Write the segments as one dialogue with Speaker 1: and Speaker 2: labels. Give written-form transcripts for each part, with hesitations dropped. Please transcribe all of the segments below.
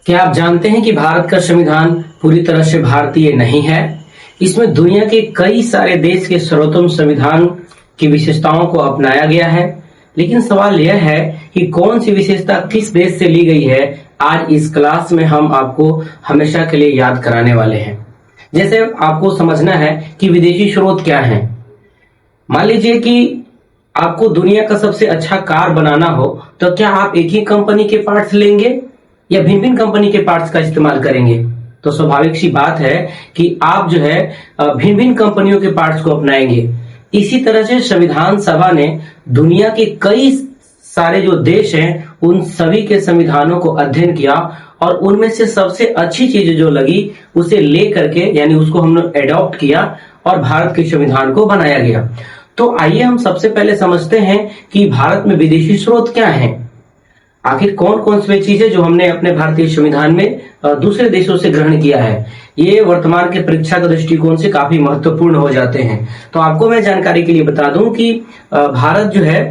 Speaker 1: क्या आप जानते हैं कि भारत का संविधान पूरी तरह से भारतीय नहीं है। इसमें दुनिया के कई सारे देश के सर्वोत्तम संविधान की विशेषताओं को अपनाया गया है। लेकिन सवाल यह है कि कौन सी विशेषता किस देश से ली गई है। आज इस क्लास में हम आपको हमेशा के लिए याद कराने वाले हैं। जैसे आपको समझना है कि विदेशी स्रोत क्या है। मान लीजिए कि आपको दुनिया का सबसे अच्छा कार बनाना हो, तो क्या आप एक ही कंपनी के पार्ट्स लेंगे या भिन्न भिन्न कंपनी के पार्ट्स का इस्तेमाल करेंगे। तो स्वाभाविक सी बात है कि आप जो है भिन्न भिन्न कंपनियों के पार्ट्स को अपनाएंगे। इसी तरह से संविधान सभा ने दुनिया के कई सारे जो देश हैं उन सभी के संविधानों को अध्ययन किया और उनमें से सबसे अच्छी चीज जो लगी उसे ले करके यानी उसको हमने एडॉप्ट किया और भारत के संविधान को बनाया गया। तो आइए हम सबसे पहले समझते हैं कि भारत में विदेशी स्रोत क्या है। आखिर कौन कौन सी चीजें जो हमने अपने भारतीय संविधान में दूसरे देशों से ग्रहण किया है, ये वर्तमान के परीक्षा के दृष्टिकोण से काफी महत्वपूर्ण हो जाते हैं। तो आपको मैं जानकारी के लिए बता दूं कि भारत जो है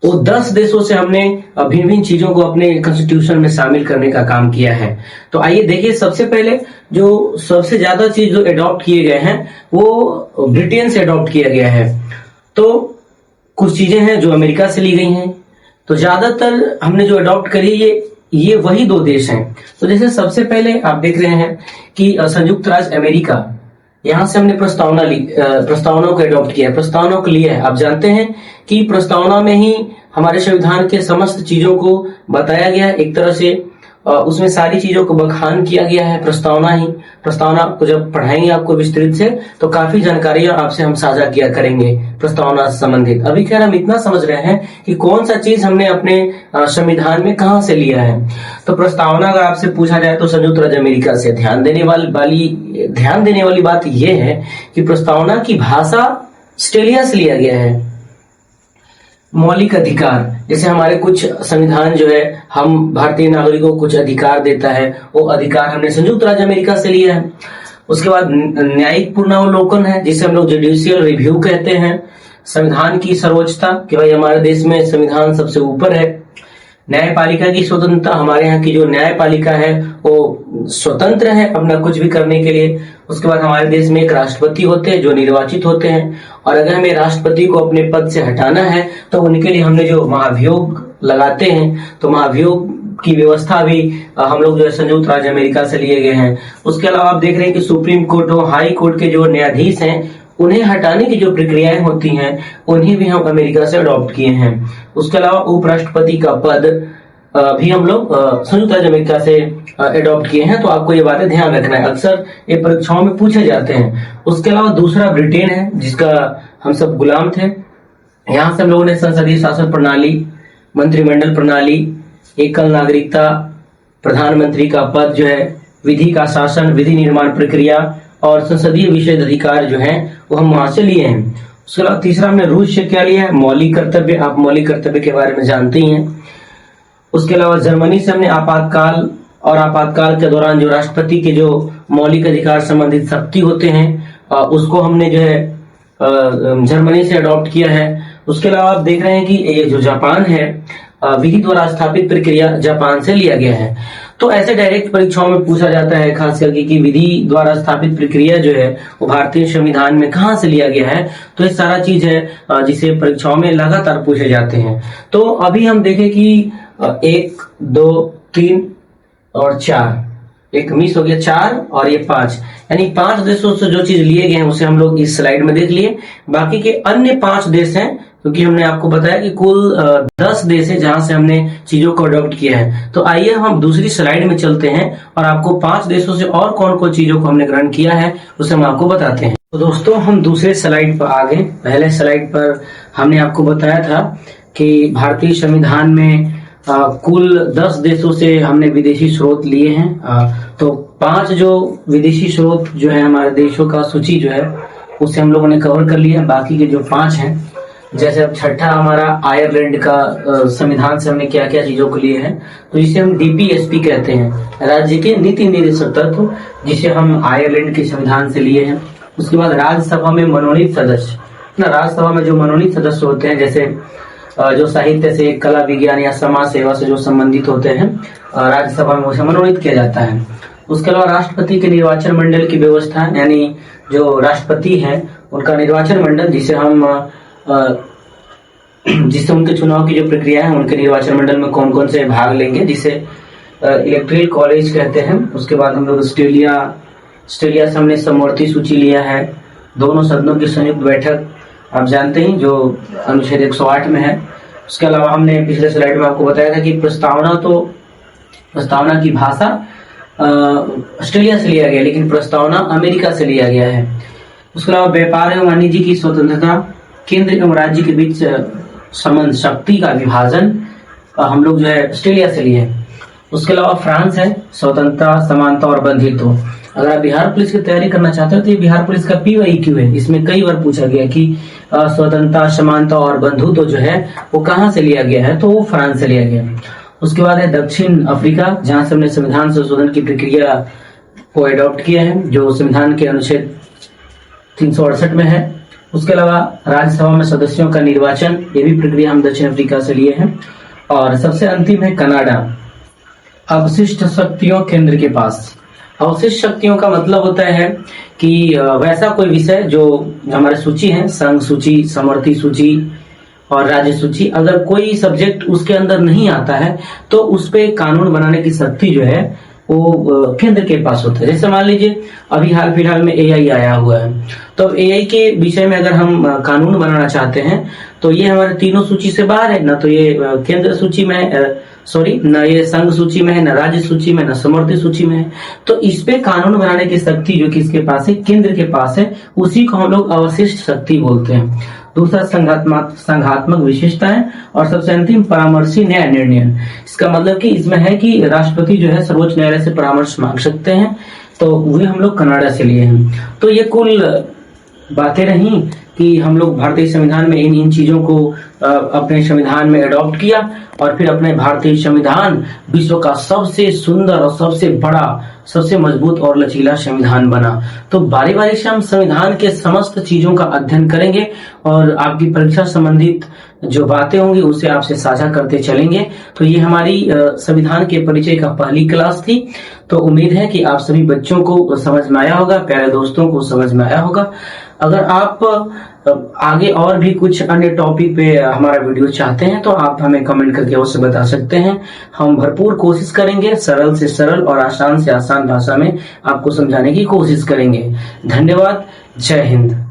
Speaker 1: वो 10 देशों से हमने भिन्न भिन्न चीजों को अपने कॉन्स्टिट्यूशन में शामिल करने का काम किया है। तो आइए देखिए, सबसे पहले जो सबसे ज्यादा चीज जो अडॉप्ट किए गए हैं वो ब्रिटेन से अडॉप्ट किया गया है। तो कुछ चीजें हैं जो अमेरिका से ली गई हैं। तो ज्यादातर हमने जो अडॉप्ट करी ये वही दो देश हैं। तो जैसे सबसे पहले आप देख रहे हैं कि संयुक्त राज्य अमेरिका, यहां से हमने प्रस्तावना को अडॉप्ट किया है, प्रस्तावना को लिया है। आप जानते हैं कि प्रस्तावना में ही हमारे संविधान के समस्त चीजों को बताया गया है। एक तरह से उसमें सारी चीजों को बखान किया गया है। प्रस्तावना को जब पढ़ाएंगे आपको विस्तृत से तो काफी जानकारियां आपसे हम साझा किया करेंगे प्रस्तावना से संबंधित। अभी खैर हम इतना समझ रहे हैं कि कौन सा चीज हमने अपने संविधान में कहां से लिया है। तो प्रस्तावना अगर आपसे पूछा जाए तो संयुक्त राज्य अमेरिका से। ध्यान देने वाली बात यह है कि प्रस्तावना की भाषा ऑस्ट्रेलिया से लिया गया है। मौलिक अधिकार, जैसे हमारे कुछ संविधान जो है हम भारतीय नागरिकों को कुछ अधिकार देता है, वो अधिकार हमने संयुक्त राज्य अमेरिका से लिया है। उसके बाद न्यायिक पुनरावलोकन है, जिसे हम लोग जुडिशियल रिव्यू कहते हैं। संविधान की सर्वोच्चता कि भाई हमारे देश में संविधान सबसे ऊपर है। न्यायपालिका की स्वतंत्रता, हमारे यहाँ की जो न्यायपालिका है वो स्वतंत्र है अपना कुछ भी करने के लिए। उसके बाद हमारे देश में एक राष्ट्रपति होते हैं जो निर्वाचित होते हैं, और अगर हमें राष्ट्रपति को अपने पद से हटाना है तो उनके लिए हमने जो महाभियोग लगाते हैं, तो महाभियोग की व्यवस्था भी हम लोग जो है संयुक्त राज्य अमेरिका से लिए गए हैं। उसके अलावा आप देख रहे हैं कि सुप्रीम कोर्ट और हाई कोर्ट के जो न्यायाधीश हैं उन्हें हटाने की जो प्रक्रियाएं होती हैं उन्हें भी हम अमेरिका से अडॉप्ट किए हैं। उसके अलावा उपराष्ट्रपति का पद भी हम लोग संयुक्त राज्य अमेरिका से अडॉप्ट किए हैं। तो आपको ये बातें ध्यान रखना है, अक्सर ये परीक्षाओं में पूछे जाते हैं। उसके अलावा दूसरा ब्रिटेन है जिसका हम सब गुलाम थे। यहाँ से हम लोगों ने संसदीय शासन प्रणाली, मंत्रिमंडल प्रणाली, एकल नागरिकता, प्रधानमंत्री का पद जो है, विधि का शासन, विधि निर्माण प्रक्रिया और संसदीय विशेष अधिकार जो है वो हम वहां से लिए हैं। उसके अलावा तीसरा हमने रूस से क्या लिया है, मौलिक कर्तव्य। आप मौलिक कर्तव्य के बारे में जानते ही हैं। उसके अलावा जर्मनी से हमने आपातकाल, और आपातकाल के दौरान जो राष्ट्रपति के जो मौलिक अधिकार संबंधित शक्ति होते हैं उसको हमने जो है जर्मनी से अडॉप्ट किया है। उसके अलावा आप देख रहे हैं कि ये जो जापान है, विधि द्वारा स्थापित प्रक्रिया जापान से लिया गया है। तो ऐसे डायरेक्ट परीक्षाओं में पूछा जाता है खास करके कि विधि द्वारा स्थापित प्रक्रिया जो है वो भारतीय संविधान में कहां से लिया गया है। तो ये सारा चीज है जिसे परीक्षाओं में लगातार पूछे जाते हैं। तो अभी हम देखें कि 1, 2, 3 और 4, एक मिस हो गया, 4 और ये 5, यानी 5 देशों से जो चीज लिए गए हैं उसे हम लोग इस स्लाइड में देख लिए। बाकी के अन्य 5 देश हैं क्योंकि हमने आपको बताया कि कुल 10 देश है जहां से हमने चीजों को अडॉप्ट किया है। तो आइए हम दूसरी स्लाइड में चलते हैं और आपको 5 देशों से और कौन कौन चीजों को हमने ग्रहण किया है उसे हम आपको बताते हैं। तो दोस्तों हम दूसरे स्लाइड पर आ गए। पहले स्लाइड पर हमने आपको बताया था कि भारतीय संविधान में कुल 10 देशों से हमने विदेशी स्रोत लिए हैं। तो 5 जो विदेशी स्रोत जो है हमारे देशों का सूची जो है उसे हम लोगों ने कवर कर लिया। बाकी के जो 5 हैं, जैसे अब छठा हमारा आयरलैंड का संविधान से हमने क्या क्या चीजों को लिए हैं, तो इसे हम डीपीएसपी कहते हैं, राज्य के नीति निर्देशक तत्व, जिसे हम आयरलैंड के संविधान से लिए हैं। उसके बाद राज्यसभा में मनोनीत सदस्य, राज्यसभा में जो मनोनीत सदस्य होते हैं, जैसे जो साहित्य से, कला, विज्ञान या समाज सेवा से जो संबंधित होते हैं राज्यसभा में उसे मनोनीत किया जाता है। उसके अलावा राष्ट्रपति के निर्वाचन मंडल की व्यवस्था, यानी जो राष्ट्रपति है उनका निर्वाचन मंडल, जिससे उनके चुनाव की जो प्रक्रिया है, उनके निर्वाचन मंडल में कौन कौन से भाग लेंगे, जिसे इलेक्टोरल कॉलेज कहते हैं। उसके बाद हम लोग ऑस्ट्रेलिया से हमने समवर्ती सूची लिया है, दोनों सदनों की संयुक्त बैठक आप जानते हैं जो अनुच्छेद 108 में है। उसके अलावा हमने पिछले स्लाइड में आपको बताया था कि प्रस्तावना की भाषा ऑस्ट्रेलिया से लिया गया, लेकिन प्रस्तावना अमेरिका से लिया गया है। उसके अलावा व्यापार एवं वाणिज्य की स्वतंत्रता, केंद्र एवं राज्य के बीच संबंध, शक्ति का विभाजन हम लोग जो है ऑस्ट्रेलिया से लिए हैं। उसके अलावा फ्रांस है, स्वतंत्रता, समानता और बंधुत्व। अगर आप बिहार पुलिस की तैयारी करना चाहते हो तो ये बिहार पुलिस का PYQ है। इसमें कई बार पूछा गया कि स्वतंत्रता, समानता और बंधुत्व जो है वो कहाँ से लिया गया है, तो वो फ्रांस से लिया गया। उसके बाद है दक्षिण अफ्रीका, जहां से हमने संविधान संशोधन की प्रक्रिया को अडॉप्ट किया है, जो संविधान के अनुच्छेद 368 में है। उसके अलावा राज्यसभा में सदस्यों का निर्वाचन, ये भी प्रक्रिया हम दक्षिण अफ्रीका से लिए हैं। और सबसे अंतिम है कनाडा, अवशिष्ट शक्तियों केंद्र के पास। अवशिष्ट शक्तियों का मतलब होता है कि वैसा कोई विषय जो हमारे सूची है, संघ सूची, समवर्ती सूची और राज्य सूची, अगर कोई सब्जेक्ट उसके अंदर नहीं आता है तो उस पे कानून बनाने की शक्ति जो है वो केंद्र के पास होता है। जैसे मान लीजिए अभी हाल फिलहाल में AI आया हुआ है, तो AI के विषय में अगर हम कानून बनाना चाहते हैं तो ये हमारे तीनों सूची से बाहर है, ना तो ये केंद्र सूची में न ये संघ सूची में है, न राज्य सूची में, न समवर्ती सूची में है। तो इस पे कानून बनाने की शक्ति जो किसके पास है, केंद्र के पास है, उसी को हम लोग अवशिष्ट शक्ति बोलते हैं। दूसरा संघात्मक विशेषताएं और सबसे अंतिम परामर्शी न्याय निर्णय। इसका मतलब कि इसमें है कि राष्ट्रपति जो है सर्वोच्च न्यायालय से परामर्श मांग सकते हैं, तो वे हम लोग कनाडा से लिए हैं। तो ये कुल बातें रही कि हम लोग भारतीय संविधान में इन चीजों को अपने संविधान में अडॉप्ट किया और फिर अपने भारतीय संविधान विश्व का सबसे सुंदर और सबसे बड़ा, सबसे मजबूत और लचीला संविधान बना। तो बारी बारी से हम संविधान के समस्त चीजों का अध्ययन करेंगे और आपकी परीक्षा संबंधित जो बातें होंगी उसे आपसे साझा करते चलेंगे। तो ये हमारी संविधान के परिचय का पहली क्लास थी। तो उम्मीद है कि आप सभी बच्चों को समझ में आया होगा, प्यारे दोस्तों को समझ में आया होगा। अगर आप आगे और भी कुछ अन्य टॉपिक पे हमारा वीडियो चाहते हैं तो आप हमें कमेंट करके अवश्य बता सकते हैं। हम भरपूर कोशिश करेंगे, सरल से सरल और आसान से आसान भाषा में आपको समझाने की कोशिश करेंगे। धन्यवाद। जय हिंद।